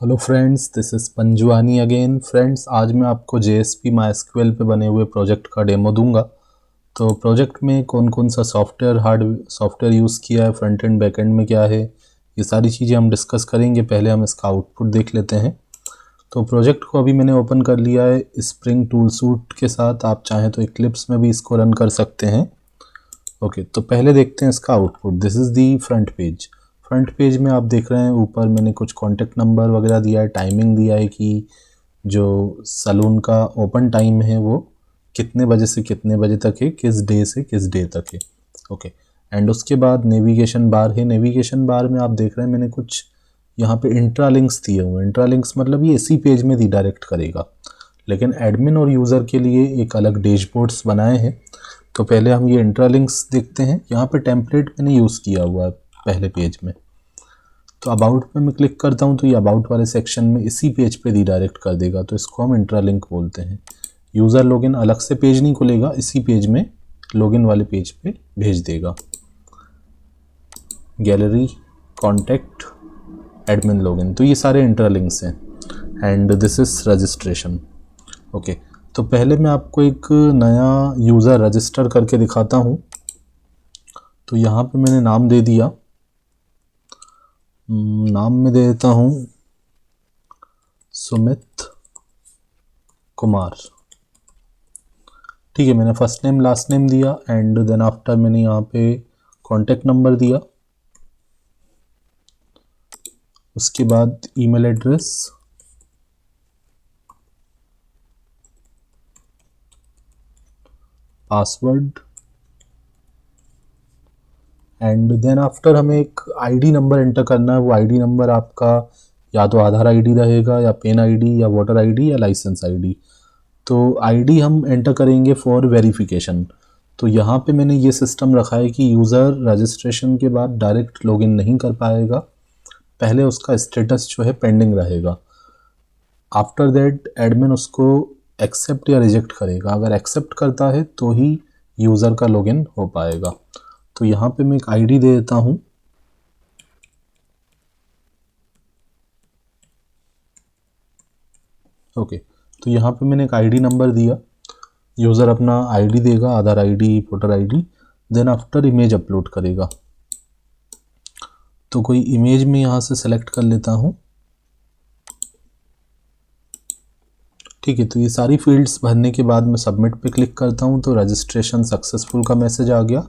Hello friends, this is Panjwani again. Friends, आज मैं आपको JSP MySQL पे बने हुए प्रोजेक्ट का डेमो दूंगा। तो प्रोजेक्ट में कौन कौन सा सॉफ्टवेयर यूज़ किया है, फ्रंट एंड बैक एंड में क्या है, ये सारी चीज़ें हम डिस्कस करेंगे। पहले हम इसका आउटपुट देख लेते हैं। तो प्रोजेक्ट को अभी मैंने ओपन कर लिया है स्प्रिंग टूल सूट के साथ। आप चाहें तो इक्लिप्स में भी इसको रन कर सकते हैं। ओके, तो पहले देखते हैं इसका output. This is the front page. Front page में आप देख रहे हैं ऊपर मैंने कुछ कॉन्टेक्ट नंबर वगैरह दिया है, टाइमिंग दिया है कि जो सलून का ओपन टाइम है वो कितने बजे से कितने बजे तक है, किस डे से किस डे तक है। ओके, एंड उसके बाद नेविगेशन बार है। नेविगेशन बार में आप देख रहे हैं मैंने कुछ यहाँ पे इंट्रा लिंक्स दिए हुए हैं। इंट्रा लिंक्स मतलब ये इसी पेज में रिडायरेक्ट करेगा, लेकिन एडमिन और यूज़र के लिए एक अलग डैशबोर्ड्स बनाए हैं। तो पहले हम ये इंट्रा लिंक्स देखते हैं। यहाँ पे टेम्पलेट मैंने यूज़ किया हुआ है पहले पेज में। तो अबाउट पे मैं क्लिक करता हूँ तो ये अबाउट वाले सेक्शन में इसी पेज पे रिडायरेक्ट कर देगा। तो इसको हम इंट्रा लिंक बोलते हैं। यूज़र लॉगिन अलग से पेज नहीं खुलेगा, इसी पेज में लॉगिन वाले पेज पे भेज देगा। गैलरी, कॉन्टैक्ट, एडमिन लॉगिन, तो ये सारे इंट्रा लिंक्स हैं। And this is registration. Okay, तो पहले मैं आपको एक नया यूज़र रजिस्टर करके दिखाता हूँ। तो यहाँ पे मैंने नाम दे दिया। नाम में दे देता हूँ सुमित कुमार। ठीक है, मैंने फर्स्ट नेम लास्ट नेम दिया एंड देन आफ्टर मैंने यहाँ पे कॉन्टेक्ट नंबर दिया। उसके बाद email address, password and then after हमें एक आईडी नंबर एंटर करना है। वो आईडी नंबर आपका या तो आधार आईडी रहेगा या पेन आईडी या वोटर आईडी या लाइसेंस आईडी। तो आईडी हम एंटर करेंगे फॉर वेरिफिकेशन। तो यहाँ पे मैंने ये सिस्टम रखा है कि यूज़र रजिस्ट्रेशन के बाद डायरेक्ट लॉगिन नहीं कर पाएगा, पहले उसका स्टेटस जो है पेंडिंग रहेगा। आफ्टर दैट एडमिन उसको एक्सेप्ट या रिजेक्ट करेगा। अगर एक्सेप्ट करता है तो ही यूज़र का लॉगिन हो पाएगा। तो यहाँ पे मैं एक आईडी दे देता हूँ। ओके, तो यहाँ पे मैंने एक आईडी नंबर दिया। यूज़र अपना आईडी देगा, Aadhaar ID, voter ID. Then after image upload करेगा। तो कोई इमेज में यहाँ से सेलेक्ट कर लेता हूँ। ठीक है, तो ये सारी फील्ड्स भरने के बाद मैं सबमिट पे क्लिक करता हूँ तो रजिस्ट्रेशन सक्सेसफुल का मैसेज आ गया।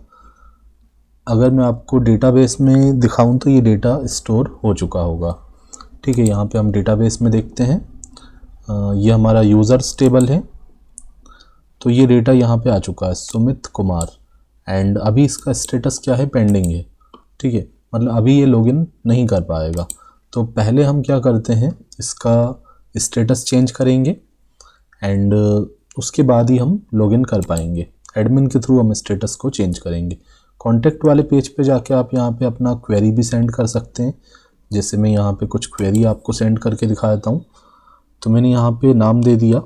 अगर मैं आपको डेटाबेस में दिखाऊं तो ये डेटा स्टोर हो चुका होगा। ठीक है, यहाँ पे हम डेटाबेस में देखते हैं। ये हमारा यूज़र्स टेबल है। तो ये डेटा यहाँ पे आ चुका है, सुमित कुमार। एंड अभी इसका स्टेटस क्या है, पेंडिंग है। ठीक है, मतलब अभी ये लॉगिन नहीं कर पाएगा। तो पहले हम क्या करते हैं, इसका स्टेटस चेंज करेंगे एंड उसके बाद ही हम लॉगिन कर पाएंगे। एडमिन के थ्रू हम स्टेटस को चेंज करेंगे। कॉन्टैक्ट वाले पेज पे जाके आप यहाँ पे अपना क्वेरी भी सेंड कर सकते हैं। जैसे मैं यहाँ पे कुछ क्वेरी आपको सेंड करके दिखा देता हूँ। तो मैंने यहाँ पे नाम दे दिया।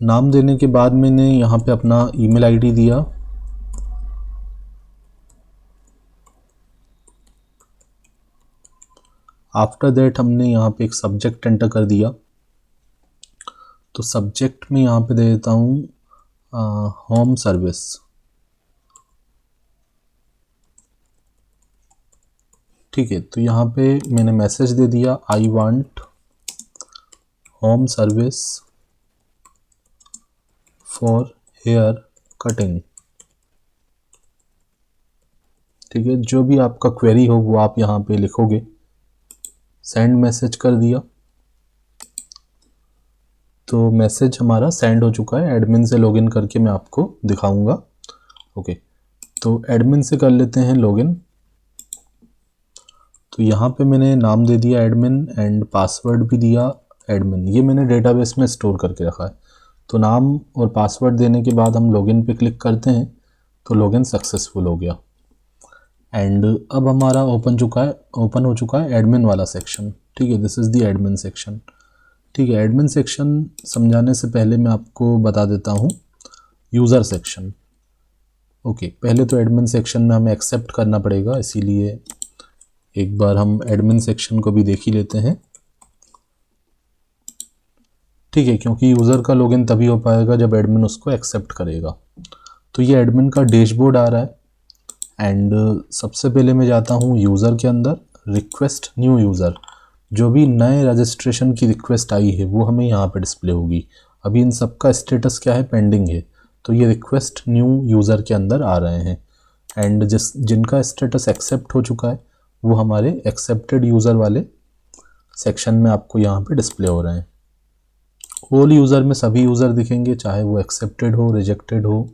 नाम देने के बाद मैंने यहाँ पे अपना ईमेल आईडी दिया। आफ्टर दैट हमने यहाँ पे एक सब्जेक्ट एंटर कर दिया। तो सब्जेक्ट में यहाँ पे दे देता हूँ होम सर्विस। ठीक है, तो यहाँ पे मैंने मैसेज दे दिया, I want home service for hair cutting. ठीक है, जो भी आपका क्वेरी हो वो आप यहाँ पे लिखोगे। सेंड मैसेज कर दिया। तो मैसेज हमारा सेंड हो चुका है। एडमिन से लॉगिन करके मैं आपको दिखाऊंगा। ओके, तो एडमिन से कर लेते हैं लॉगिन। तो यहाँ पे मैंने नाम दे दिया एडमिन एंड पासवर्ड भी दिया एडमिन। ये मैंने डेटाबेस में स्टोर करके रखा है। तो नाम और पासवर्ड देने के बाद हम लॉगिन पे क्लिक करते हैं तो लॉगिन सक्सेसफुल हो गया। एंड अब हमारा ओपन हो चुका है एडमिन वाला सेक्शन। ठीक है, this is the admin section. ठीक है, एडमिन सेक्शन समझाने से पहले मैं आपको बता देता हूँ यूज़र सेक्शन। ओके, पहले तो एडमिन सेक्शन में हमें एक्सेप्ट करना पड़ेगा, इसीलिए एक बार हम एडमिन सेक्शन को भी देख ही लेते हैं। ठीक है, क्योंकि यूज़र का लॉगिन तभी हो पाएगा जब एडमिन उसको एक्सेप्ट करेगा। तो ये एडमिन का डैशबोर्ड आ रहा है एंड सबसे पहले मैं जाता हूँ यूज़र के अंदर, रिक्वेस्ट न्यू यूज़र। जो भी नए रजिस्ट्रेशन की रिक्वेस्ट आई है वो हमें यहाँ पे डिस्प्ले होगी। अभी इन सब का स्टेटस क्या है, पेंडिंग है, तो ये रिक्वेस्ट न्यू यूज़र के अंदर आ रहे हैं एंड जिनका स्टेटस एक्सेप्ट हो चुका है वो हमारे एक्सेप्टेड यूज़र वाले सेक्शन में आपको यहाँ पे डिस्प्ले हो रहे हैं। ऑल यूज़र में सभी यूज़र दिखेंगे, चाहे वो एक्सेप्टेड हो, रिजेक्टेड हो।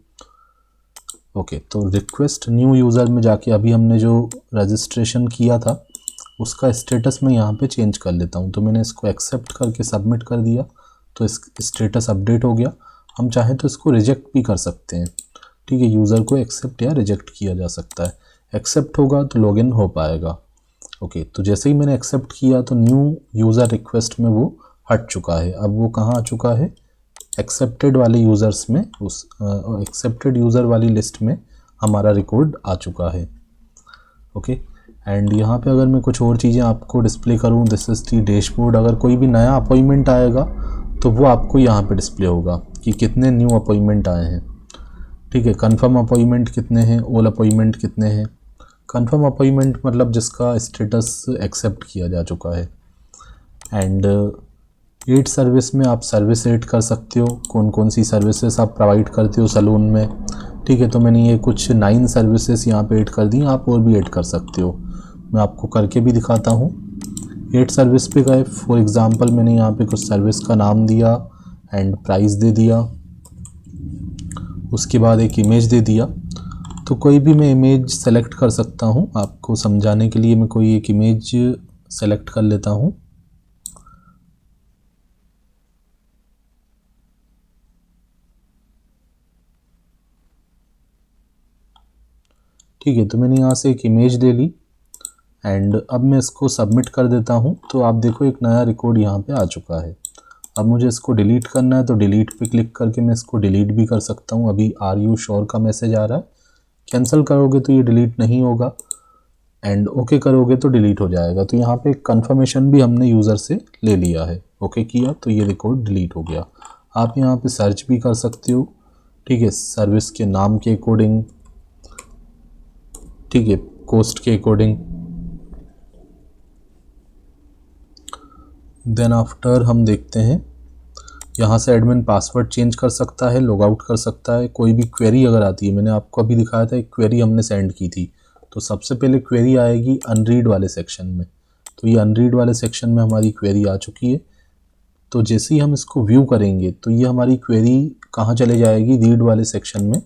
ओके, तो रिक्वेस्ट न्यू यूज़र में जाके अभी हमने जो रजिस्ट्रेशन किया था उसका स्टेटस मैं यहाँ पे चेंज कर लेता हूँ। तो मैंने इसको एक्सेप्ट करके सबमिट कर दिया, तो इस स्टेटस अपडेट हो गया। हम चाहें तो इसको रिजेक्ट भी कर सकते हैं। ठीक है, यूज़र को एक्सेप्ट या रिजेक्ट किया जा सकता है। एक्सेप्ट होगा तो लॉगिन हो पाएगा। ओके, तो जैसे ही मैंने एक्सेप्ट किया तो न्यू यूज़र रिक्वेस्ट में वो हट चुका है। अब वो कहाँ आ चुका है, एक्सेप्टेड वाले यूज़र्स में, उस एक्सेप्टेड यूज़र वाली लिस्ट में हमारा रिकॉर्ड आ चुका है। ओके, एंड यहाँ पे अगर मैं कुछ और चीज़ें आपको डिस्प्ले करूँ, दिस इज़ दी डैशबोर्ड। अगर कोई भी नया अपॉइंटमेंट आएगा तो वो आपको यहाँ पे डिस्प्ले होगा कि कितने न्यू अपॉइंटमेंट आए हैं। ठीक है, कंफर्म अपॉइंटमेंट कितने हैं, ऑल अपॉइंटमेंट कितने हैं। कंफर्म अपॉइंटमेंट मतलब जिसका स्टेटस एक्सेप्ट किया जा चुका है। एंड एड सर्विस में आप सर्विस ऐड कर सकते हो, कौन कौन सी सर्विसेज आप प्रोवाइड करते हो सैलून में। ठीक है, तो मैंने ये कुछ 9 सर्विसेज यहाँ पे ऐड कर दी, आप और भी ऐड कर सकते हो। मैं आपको करके भी दिखाता हूँ। ऐड सर्विस पे गए, फॉर एग्ज़ाम्पल मैंने यहाँ पे कुछ सर्विस का नाम दिया एंड प्राइस दे दिया, उसके बाद एक इमेज दे दिया। तो कोई भी मैं इमेज सेलेक्ट कर सकता हूँ। आपको समझाने के लिए मैं कोई एक इमेज सेलेक्ट कर लेता हूँ। ठीक है, तो मैंने यहाँ से एक इमेज ले ली एंड अब मैं इसको सबमिट कर देता हूँ। तो आप देखो एक नया रिकॉर्ड यहाँ पे आ चुका है। अब मुझे इसको डिलीट करना है, तो डिलीट पे क्लिक करके मैं इसको डिलीट भी कर सकता हूँ। अभी आर यू श्योर का मैसेज आ रहा है, कैंसिल करोगे तो ये डिलीट नहीं होगा एंड ओके करोगे तो डिलीट हो जाएगा। तो यहाँ पे एक कन्फर्मेशन भी हमने यूज़र से ले लिया है। ओके किया तो ये रिकॉर्ड डिलीट हो गया। आप यहाँ पे सर्च भी कर सकते हो। ठीक है, सर्विस के नाम के अकॉर्डिंग, ठीक है, कॉस्ट के अकॉर्डिंग। देन आफ्टर हम देखते हैं, यहाँ से एडमिन पासवर्ड चेंज कर सकता है, लॉग आउट कर सकता है। कोई भी क्वेरी अगर आती है, मैंने आपको अभी दिखाया था एक क्वेरी हमने सेंड की थी, तो सबसे पहले क्वेरी आएगी अनरीड वाले सेक्शन में। तो ये अनरीड वाले सेक्शन में हमारी क्वेरी आ चुकी है। तो जैसे ही हम इसको व्यू करेंगे तो ये हमारी क्वेरी कहाँ चले जाएगी, रीड वाले सेक्शन में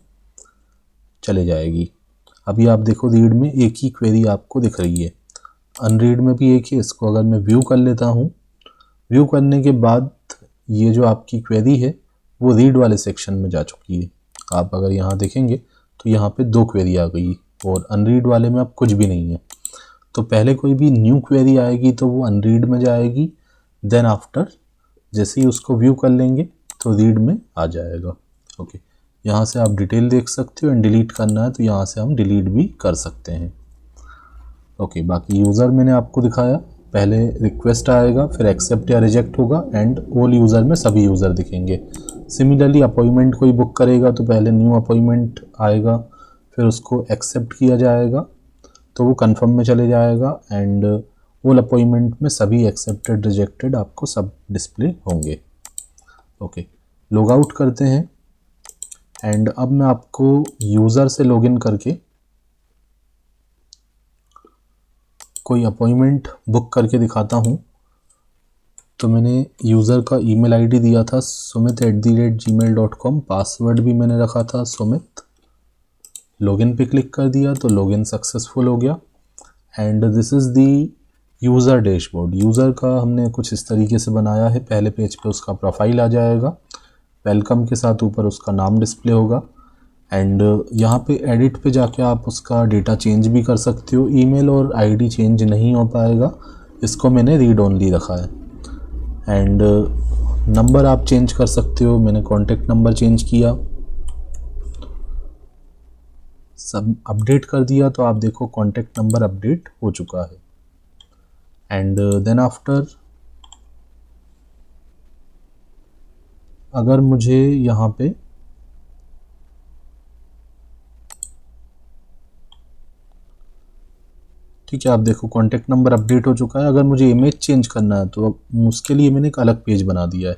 चले जाएगी। अभी आप देखो रीड में एक ही क्वेरी आपको दिख रही है, अनरीड में भी एक ही। इसको अगर मैं व्यू कर लेता हूँ, व्यू करने के बाद ये जो आपकी क्वेरी है वो रीड वाले सेक्शन में जा चुकी है। आप अगर यहाँ देखेंगे तो यहाँ पे 2 क्वेरी आ गई और अनरीड वाले में अब कुछ भी नहीं है। तो पहले कोई भी न्यू क्वेरी आएगी तो वो अनरीड में जाएगी, देन आफ्टर जैसे ही उसको व्यू कर लेंगे तो रीड में आ जाएगा। ओके, यहाँ से आप डिटेल देख सकते हो एंड डिलीट करना है तो यहाँ से हम डिलीट भी कर सकते हैं। ओके, बाकी यूज़र मैंने आपको दिखाया, पहले रिक्वेस्ट आएगा, फिर एक्सेप्ट या रिजेक्ट होगा एंड ऑल यूज़र में सभी यूज़र दिखेंगे। सिमिलरली अपॉइंटमेंट कोई बुक करेगा तो पहले न्यू अपॉइंटमेंट आएगा, फिर उसको एक्सेप्ट किया जाएगा तो वो कंफर्म में चले जाएगा एंड ऑल अपॉइंटमेंट में सभी एक्सेप्टेड रिजेक्टेड आपको सब डिस्प्ले होंगे। ओके, लॉग आउट करते हैं एंड अब मैं आपको यूज़र से लॉगिन करके कोई अपॉइंटमेंट बुक करके दिखाता हूँ। तो मैंने यूज़र का ईमेल आईडी दिया था sumit@gmail.com, पासवर्ड भी मैंने रखा था सुमित। लॉगिन पे क्लिक कर दिया तो लॉगिन सक्सेसफुल हो गया and this is the user dashboard. User का हमने कुछ इस तरीके से बनाया है। पहले पेज पे उसका प्रोफाइल आ जाएगा, वेलकम के साथ ऊपर उसका नाम डिस्प्ले होगा एंड यहाँ पे एडिट पे जाके आप उसका डेटा चेंज भी कर सकते हो। ईमेल और आईडी चेंज नहीं हो पाएगा, इसको मैंने रीड ओनली रखा है एंड नंबर आप चेंज कर सकते हो। मैंने कॉन्टेक्ट नंबर चेंज किया, सब अपडेट कर दिया तो आप देखो कॉन्टेक्ट नंबर अपडेट हो चुका है। एंड देन आफ्टर अगर मुझे यहाँ पे ठीक है, आप देखो कॉन्टैक्ट नंबर अपडेट हो चुका है। अगर मुझे इमेज चेंज करना है तो उसके लिए मैंने एक अलग पेज बना दिया है,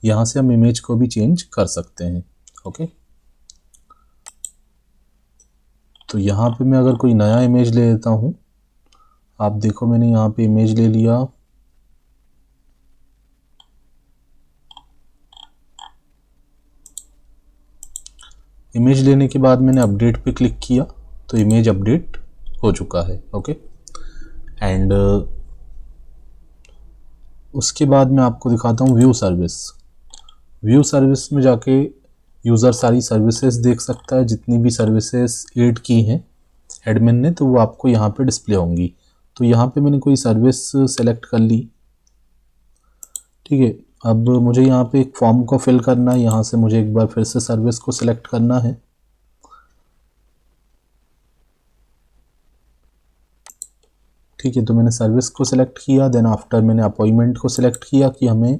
यहाँ से हम इमेज को भी चेंज कर सकते हैं। ओके, तो यहाँ पे मैं अगर कोई नया इमेज ले लेता हूँ, आप देखो मैंने यहाँ पे इमेज ले लिया। इमेज लेने के बाद मैंने अपडेट पे क्लिक किया तो इमेज अपडेट हो चुका है। ओके, एंड उसके बाद मैं आपको दिखाता हूँ व्यू सर्विस। व्यू सर्विस में जाके यूज़र सारी सर्विसेज देख सकता है, जितनी भी सर्विसेज ऐड की हैं एडमिन ने, तो वो आपको यहाँ पे डिस्प्ले होंगी। तो यहाँ पे मैंने कोई सर्विस सेलेक्ट कर ली। ठीक है, अब मुझे यहाँ पे एक फॉर्म को फिल करना है, यहाँ से मुझे एक बार फिर से सर्विस को सिलेक्ट करना है। ठीक है, तो मैंने सर्विस को सिलेक्ट किया, देन आफ्टर मैंने अपॉइंटमेंट को सिलेक्ट किया कि हमें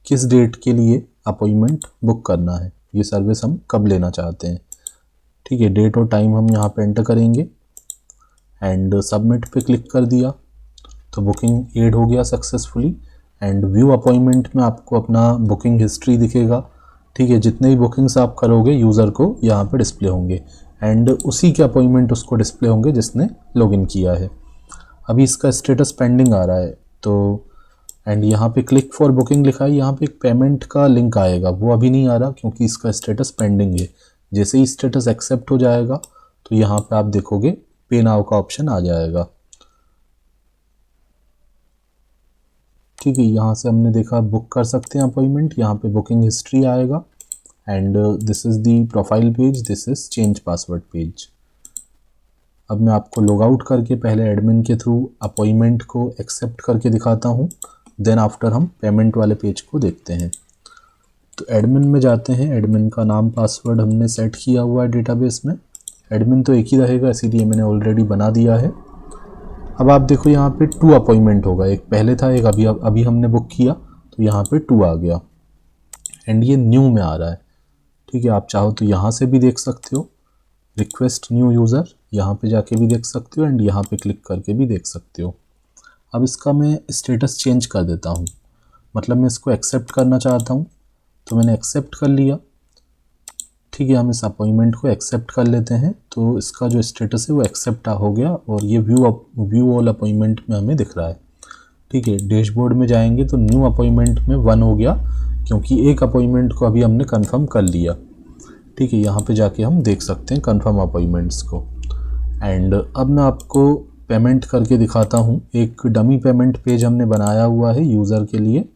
किस डेट के लिए अपॉइंटमेंट बुक करना है, ये सर्विस हम कब लेना चाहते हैं। ठीक है, डेट और टाइम हम यहाँ पे एंटर करेंगे एंड सबमिट पे क्लिक कर दिया तो बुकिंग ऐड हो गया सक्सेसफुली। एंड व्यू अपॉइंटमेंट में आपको अपना बुकिंग हिस्ट्री दिखेगा। ठीक है, जितने भी बुकिंग्स आप करोगे यूज़र को यहाँ पे डिस्प्ले होंगे एंड उसी के अपॉइंटमेंट उसको डिस्प्ले होंगे जिसने लॉगिन किया है। अभी इसका स्टेटस पेंडिंग आ रहा है तो एंड यहाँ पे क्लिक फॉर बुकिंग लिखा है, यहाँ पे एक पेमेंट का लिंक आएगा, वो अभी नहीं आ रहा क्योंकि इसका स्टेटस पेंडिंग है। जैसे ही स्टेटस एक्सेप्ट हो जाएगा तो यहाँ पे आप देखोगे पे नाउ का ऑप्शन आ जाएगा। ठीक है, यहाँ से हमने देखा बुक कर सकते हैं अपॉइंटमेंट, यहाँ पे बुकिंग हिस्ट्री आएगा and this is the profile page, this is change password page. अब मैं आपको लॉग आउट करके पहले एडमिन के थ्रू अपॉइंटमेंट को एक्सेप्ट करके दिखाता हूँ, देन आफ्टर हम पेमेंट वाले पेज को देखते हैं। तो एडमिन में जाते हैं, एडमिन का नाम पासवर्ड हमने सेट किया हुआ है डेटाबेस में। एडमिन तो एक ही रहेगा इसीलिए मैंने ऑलरेडी बना दिया है। अब आप देखो यहाँ पे 2 अपॉइंटमेंट होगा, एक पहले था एक अभी हमने बुक किया तो यहाँ पे 2 आ गया एंड ये न्यू में आ रहा है। ठीक है, आप चाहो तो यहाँ से भी देख सकते हो, रिक्वेस्ट न्यू यूज़र, यहाँ पे जाके भी देख सकते हो एंड यहाँ पे क्लिक करके भी देख सकते हो। अब इसका मैं स्टेटस चेंज कर देता हूँ, मतलब मैं इसको एक्सेप्ट करना चाहता हूँ तो मैंने एक्सेप्ट कर लिया। ठीक है, हम इस अपॉइंटमेंट को एक्सेप्ट कर लेते हैं तो इसका जो स्टेटस है वो एक्सेप्ट हो गया और ये व्यू ऑल अपॉइंटमेंट में हमें दिख रहा है। ठीक है, डैशबोर्ड में जाएंगे तो न्यू अपॉइंटमेंट में 1 हो गया क्योंकि एक अपॉइंटमेंट को अभी हमने कंफर्म कर लिया। ठीक है, यहाँ पे जाके हम देख सकते हैं कंफर्म अपॉइंटमेंट्स को। एंड अब मैं आपको पेमेंट करके दिखाता हूँ। एक डमी पेमेंट पेज हमने बनाया हुआ है यूज़र के लिए,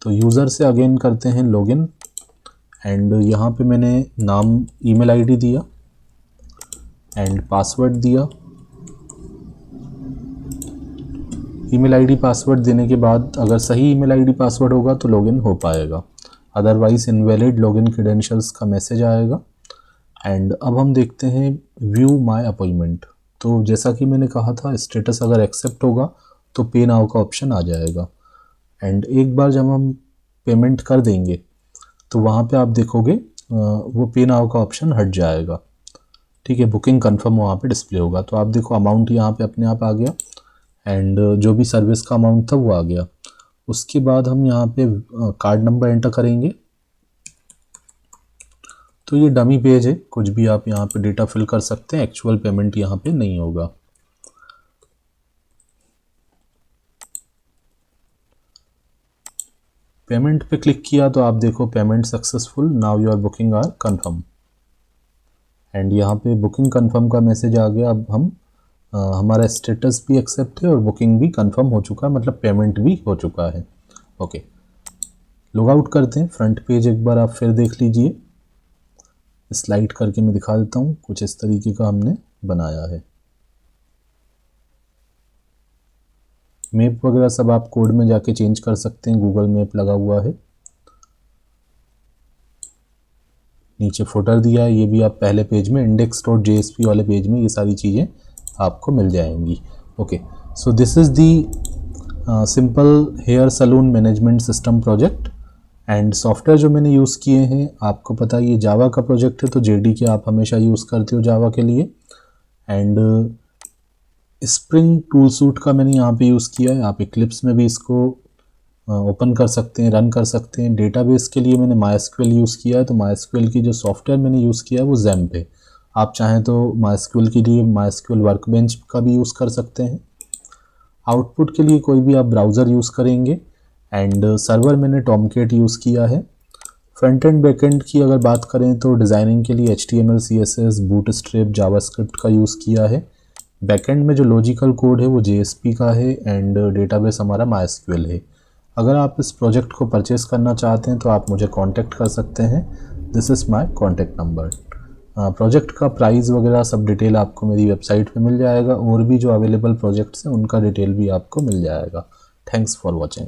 तो यूज़र से अगेन करते हैं लॉगिन एंड यहाँ पे मैंने नाम ईमेल आईडी दिया एंड पासवर्ड दिया। ईमेल आईडी पासवर्ड देने के बाद अगर सही ईमेल आईडी पासवर्ड होगा तो लॉगिन हो पाएगा, अदरवाइज इनवैलिड लॉगिन क्रेडेंशियल्स का मैसेज आएगा। एंड अब हम देखते हैं व्यू माय अपॉइंटमेंट। तो जैसा कि मैंने कहा था स्टेटस अगर एक्सेप्ट होगा तो पे नाउ का ऑप्शन आ जाएगा एंड एक बार जब हम पेमेंट कर देंगे तो वहाँ पे आप देखोगे वो पे नाउ का ऑप्शन हट जाएगा। ठीक है, बुकिंग कंफर्म वहाँ पे डिस्प्ले होगा। तो आप देखो अमाउंट यहाँ पे अपने आप आ गया एंड जो भी सर्विस का अमाउंट था वो आ गया। उसके बाद हम यहाँ पे कार्ड नंबर एंटर करेंगे। तो ये डमी पेज है, कुछ भी आप यहाँ पे डेटा फिल कर सकते हैं, एक्चुअल पेमेंट यहाँ पे नहीं होगा। पेमेंट पे क्लिक किया तो आप देखो payment successful, now your booking are confirm and यहाँ पे बुकिंग कंफर्म का मैसेज आ गया। अब हम हमारा स्टेटस भी एक्सेप्ट है और बुकिंग भी कंफर्म हो चुका है, मतलब पेमेंट भी हो चुका है। ओके, लॉग आउट करते हैं। फ्रंट पेज एक बार आप फिर देख लीजिए, स्लाइड करके मैं दिखा देता हूँ, कुछ इस तरीके का हमने बनाया है। मैप वगैरह सब आप कोड में जाके चेंज कर सकते हैं, गूगल मैप लगा हुआ है। नीचे फुटर दिया है, ये भी आप पहले पेज में index.jsp वाले पेज में ये सारी चीज़ें आपको मिल जाएंगी। Okay, so this is the simple hair salon management system project. And software जो मैंने यूज़ किए हैं, आपको पता है ये जावा का प्रोजेक्ट है, तो जेडी के आप हमेशा यूज़ करते हो जावा के लिए। एंड स्प्रिंग टूल सूट का मैंने यहाँ पे यूज़ किया है। आप इक्लिप्स में भी इसको ओपन कर सकते हैं, रन कर सकते हैं। डेटाबेस के लिए मैंने माइस्क्यूएल यूज़ किया है, तो माइस्क्यूएल की जो सॉफ्टवेयर मैंने यूज़ किया है वो ज़ैम्प है। आप चाहें तो माइस्क्यूएल के लिए माइस्क्यूएल वर्कबेंच का भी यूज़ कर सकते हैं। आउटपुट के लिए कोई भी आप ब्राउज़र यूज़ करेंगे। एंड सर्वर मैंने टॉमकेट यूज़ किया है। फ्रंट एंड बैक एंड की अगर बात करें तो डिज़ाइनिंग के लिए HTML CSS बूटस्ट्रैप जावास्क्रिप्ट का यूज़ किया है। बैकएंड में जो लॉजिकल कोड है वो JSP का है। एंड डेटाबेस हमारा MySQL है। अगर आप इस प्रोजेक्ट को परचेस करना चाहते हैं तो आप मुझे कांटेक्ट कर सकते हैं। This is my contact number. Project का प्राइस वगैरह सब डिटेल आपको मेरी वेबसाइट पे मिल जाएगा, और भी जो अवेलेबल प्रोजेक्ट्स हैं उनका डिटेल भी आपको मिल जाएगा। Thanks for watching.